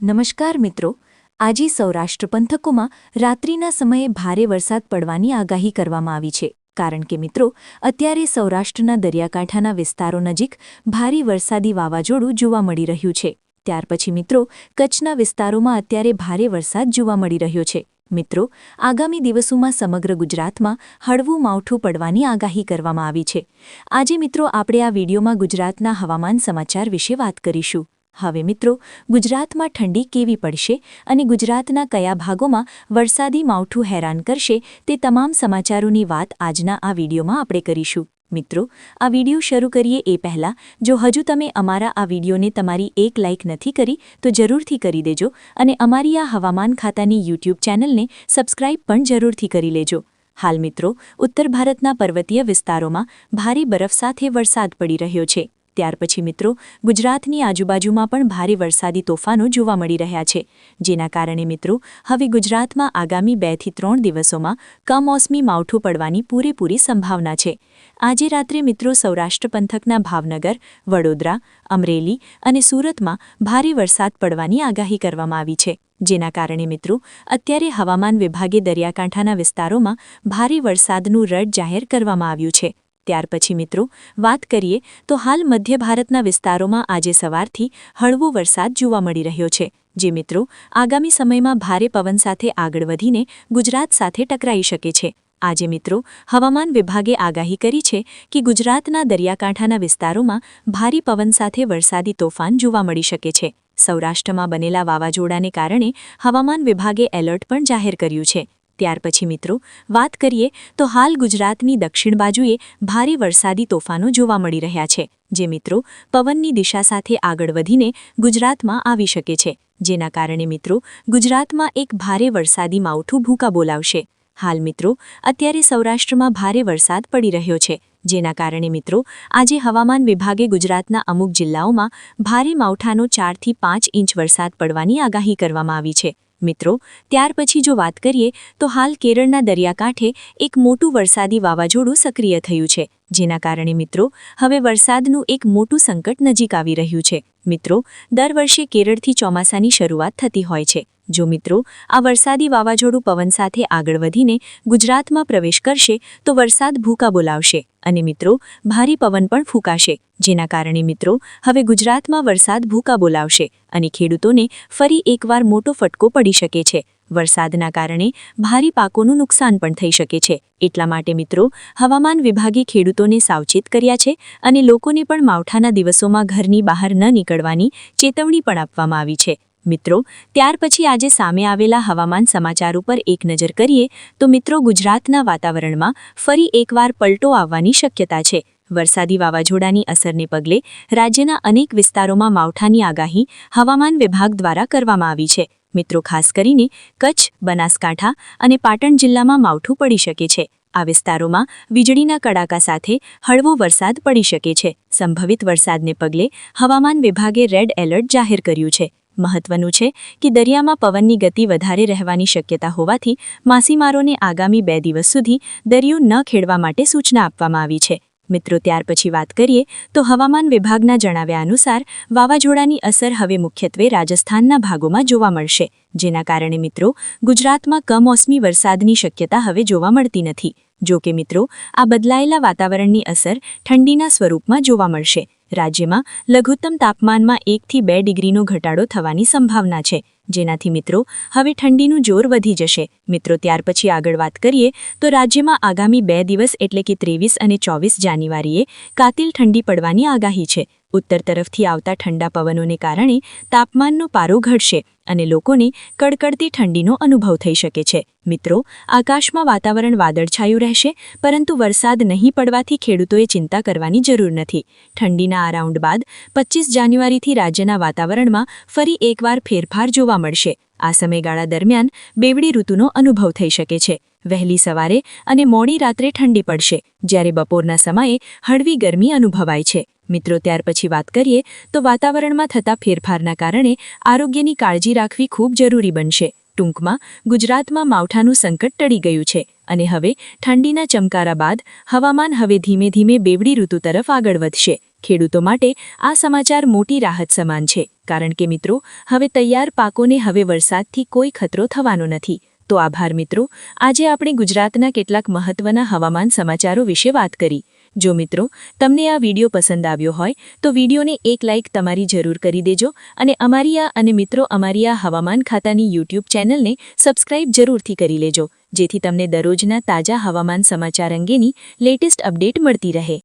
નમસ્કાર મિત્રો, આજે સૌરાષ્ટ્ર પંથકોમાં રાત્રિના સમયે ભારે વરસાદ પડવાની આગાહી કરવામાં આવી છે. કારણ કે મિત્રો, અત્યારે સૌરાષ્ટ્રના દરિયાકાંઠાના વિસ્તારો નજીક ભારે વરસાદી વાવાઝોડું જોવા મળી રહ્યું છે. ત્યાર પછી મિત્રો, કચ્છના વિસ્તારોમાં અત્યારે ભારે વરસાદ જોવા મળી રહ્યો છે. મિત્રો, આગામી દિવસોમાં સમગ્ર ગુજરાતમાં હળવું માવઠું પડવાની આગાહી કરવામાં આવી છે. આજે મિત્રો આપણે આ વિડીયોમાં ગુજરાતના હવામાન સમાચાર વિશે વાત કરીશું. હવે મિત્રો, ગુજરાતમાં ઠંડી કેવી પડશે અને ગુજરાતના કયા ભાગોમાં વરસાદી માવઠું હેરાન કરશે તે તમામ સમાચારોની વાત આજના આ વિડીયોમાં આપણે કરીશું. મિત્રો, આ વિડીયો શરૂ કરીએ એ પહેલાં જો હજુ તમે અમારા આ વિડીયોને તમારી એક લાઇક નથી કરી તો જરૂરથી કરી દેજો અને અમારી આ હવામાન ખાતાની યુટ્યુબ ચેનલને સબસ્ક્રાઇબ પણ જરૂરથી કરી લેજો. હાલ મિત્રો, ઉત્તર ભારતના પર્વતીય વિસ્તારોમાં ભારે બરફ સાથે વરસાદ પડી રહ્યો છે. ત્યાર પછી મિત્રો, ગુજરાતની આજુબાજુમાં પણ ભારે વરસાદી તોફાનો જોવા મળી રહ્યા છે. જેના કારણે મિત્રો, હવે ગુજરાતમાં આગામી 2 થી 3 દિવસોમાં કમોસમી માવઠું પડવાની પૂરેપૂરી સંભાવના છે. આજે રાત્રે મિત્રો, સૌરાષ્ટ્ર પંથકના ભાવનગર, વડોદરા, અમરેલી અને સુરતમાં ભારે વરસાદ પડવાની આગાહી કરવામાં આવી છે. જેના કારણે મિત્રો, અત્યારે હવામાન વિભાગે દરિયાકાંઠાના વિસ્તારોમાં ભારે વરસાદનું રેડ જાહેર કરવામાં આવ્યું છે. ત્યાર પછી મિત્રો, વાત કરીએ તો હાલ મધ્ય ભારતના વિસ્તારોમાં આજે સવારથી હળવો વરસાદ જોવા મળી રહ્યો છે. જે મિત્રો, આગામી સમયમાં ભારે પવન સાથે આગળ વધીને ગુજરાત સાથે ટકરાઈ શકે છે. આજે મિત્રો, હવામાન વિભાગે આગાહી કરી છે કે ગુજરાતના દરિયાકાંઠાના વિસ્તારોમાં ભારે પવન સાથે વરસાદી તોફાન જોવા મળી શકે છે. સૌરાષ્ટ્રમાં બનેલા વાવાઝોડાને કારણે હવામાન વિભાગે એલર્ટ પણ જાહેર કર્યું છે. ત્યાર પછી મિત્રો, વાત કરીએ તો હાલ ગુજરાતની દક્ષિણ બાજુએ ભારે વરસાદી તોફાનો જોવા મળી રહ્યા છે. જે મિત્રો, પવનની દિશા સાથે આગળ વધીને ગુજરાતમાં આવી શકે છે. જેના કારણે મિત્રો, ગુજરાતમાં એક ભારે વરસાદી માવઠું ભૂકા બોલાવશે. હાલ મિત્રો, અત્યારે સૌરાષ્ટ્રમાં ભારે વરસાદ પડી રહ્યો છે. જેના કારણે મિત્રો, આજે હવામાન વિભાગે ગુજરાતના અમુક જિલ્લાઓમાં ભારે માવઠાનો 4 થી 5 ઇંચ વરસાદ પડવાની આગાહી કરવામાં આવી છે. મિત્રો, ત્યાર પછી જો વાત કરીએ તો હાલ કેરળના દરિયાકાંઠે એક મોટું વરસાદી વાવાઝોડું સક્રિય થયું છે. જેના કારણે મિત્રો, હવે વરસાદનું એક મોટું સંકટ નજીક આવી રહ્યું છે. મિત્રો, દર વર્ષે કેરળથી ચોમાસાની શરૂઆત થતી હોય છે. જો મિત્રો, આ વરસાદી વાવાઝોડું પવન સાથે આગળ વધીને ગુજરાતમાં પ્રવેશ કરશે તો વરસાદ ભૂકા બોલાવશે અને મિત્રો, ભારે પવન પણ ફૂંકાશે. જેના કારણે મિત્રો, હવે ગુજરાતમાં વરસાદ ભૂકા બોલાવશે અને ખેડૂતોને ફરી એકવાર મોટો ફટકો પડી શકે છે. વરસાદના કારણે ભારે પાકોનું નુકસાન પણ થઈ શકે છે. એટલા માટે મિત્રો, હવામાન વિભાગે ખેડૂતોને સાવચેત કર્યા છે અને લોકોને પણ માવઠાના દિવસોમાં ઘરની બહાર ન નીકળવાની ચેતવણી પણ આપવામાં આવી છે. મિત્રો, ત્યાર પછી આજે સામે આવેલા હવામાન સમાચાર ઉપર એક નજર કરીએ તો મિત્રો, ગુજરાતના વાતાવરણમાં ફરી એકવાર પલટો આવવાની શક્યતા છે. વરસાદી વાવાઝોડાની અસરને પગલે રાજ્યના અનેક વિસ્તારોમાં માવઠાની આગાહી હવામાન વિભાગ દ્વારા કરવામાં આવી છે. મિત્રો, ખાસ કરીને કચ્છ, બનાસકાંઠા અને પાટણ જિલ્લામાં માવઠું પડી શકે છે. આ વિસ્તારોમાં વીજળીના કડાકા સાથે હળવો વરસાદ પડી શકે છે. સંભવિત વરસાદને પગલે હવામાન વિભાગે રેડ એલર્ટ જાહેર કર્યું છે. મહત્વનું છે કે દરિયામાં પવનની ગતિ વધારે રહેવાની શક્યતા હોવાથી માછીમારોને આગામી 2 દિવસ સુધી દરિયો ન ખેડવા માટે સૂચના આપવામાં આવી છે. મિત્રો, ત્યાર પછી વાત કરીએ તો હવામાન વિભાગના જણાવ્યા અનુસાર વાવાઝોડાની અસર હવે મુખ્યત્વે રાજસ્થાનના ભાગોમાં જોવા મળશે. જેના કારણે મિત્રો, ગુજરાતમાં કમોસમી વરસાદની શક્યતા હવે જોવા મળતી નથી. જો કે મિત્રો, આ બદલાયેલા વાતાવરણની અસર ઠંડીના સ્વરૂપમાં જોવા મળશે. રાજ્યમાં લઘુત્તમ તાપમાનમાં 1 થી 2 ડિગ્રીનો ઘટાડો થવાની સંભાવના છે. જેનાથી મિત્રો, હવે ઠંડીનું જોર વધી જશે. મિત્રો, ત્યાર પછી આગળ વાત કરીએ તો રાજ્યમાં આગામી 2 દિવસ એટલે કે 23 અને 24 જાન્યુઆરીએ કાતિલ ઠંડી પડવાની આગાહી છે. ઉત્તર તરફથી આવતા ઠંડા પવનોને કારણે તાપમાનનો પારો ઘટશે અને લોકોને કડકડતી ઠંડીનો અનુભવ થઈ શકે છે. મિત્રો, આકાશમાં વાતાવરણ વાદળછાયું રહેશે, પરંતુ વરસાદ નહીં પડવાથી ખેડૂતોએ ચિંતા કરવાની જરૂર નથી. ઠંડીના આ રાઉન્ડ બાદ 25 જાન્યુઆરીથી રાજ્યના વાતાવરણમાં ફરી એકવાર ફેરફાર જોવા મળશે. આ સમયગાળા દરમિયાન બેવડી ઋતુનો અનુભવ થઈ શકે છે. વહેલી સવારે અને મોડી રાત્રે ઠંડી પડશે, જ્યારે બપોરના સમયે હળવી ગરમી અનુભવાય છે. મિત્રો, ત્યાર પછી વાત કરીએ તો વાતાવરણમાં થતા ફેરફારના કારણે આરોગ્યની કાળજી રાખવી ખૂબ જરૂરી બનશે. ટૂંકમાં ગુજરાતમાં માવઠાનું સંકટ ટળી ગયું છે અને હવે ઠંડીના ચમકારા બાદ હવામાન હવે ધીમે ધીમે બેવડી ઋતુ તરફ આગળ વધશે. ખેડૂતો માટે આ સમાચાર મોટી રાહત સમાન છે. કારણ કે મિત્રો હવે તૈયાર પાકોને હવે વરસાદથી કોઈ ખતરો થવાનો નથી. તો આભાર મિત્રો, આજે આપણે ગુજરાતના કેટલાક મહત્વના હવામાન સમાચારો વિશે વાત કરી. જો મિત્રો તમને આ વિડીયો પસંદ આવ્યો હોય તો વિડીયોને એક લાઇક તમારી જરૂર કરી દેજો અને અમારી આ હવામાન ખાતાની યુટ્યુબ ચેનલને સબસ્ક્રાઇબ જરૂરથી કરી લેજો, જેથી તમને દરરોજના તાજા હવામાન સમાચાર અંગેની લેટેસ્ટ અપડેટ મળતી રહે.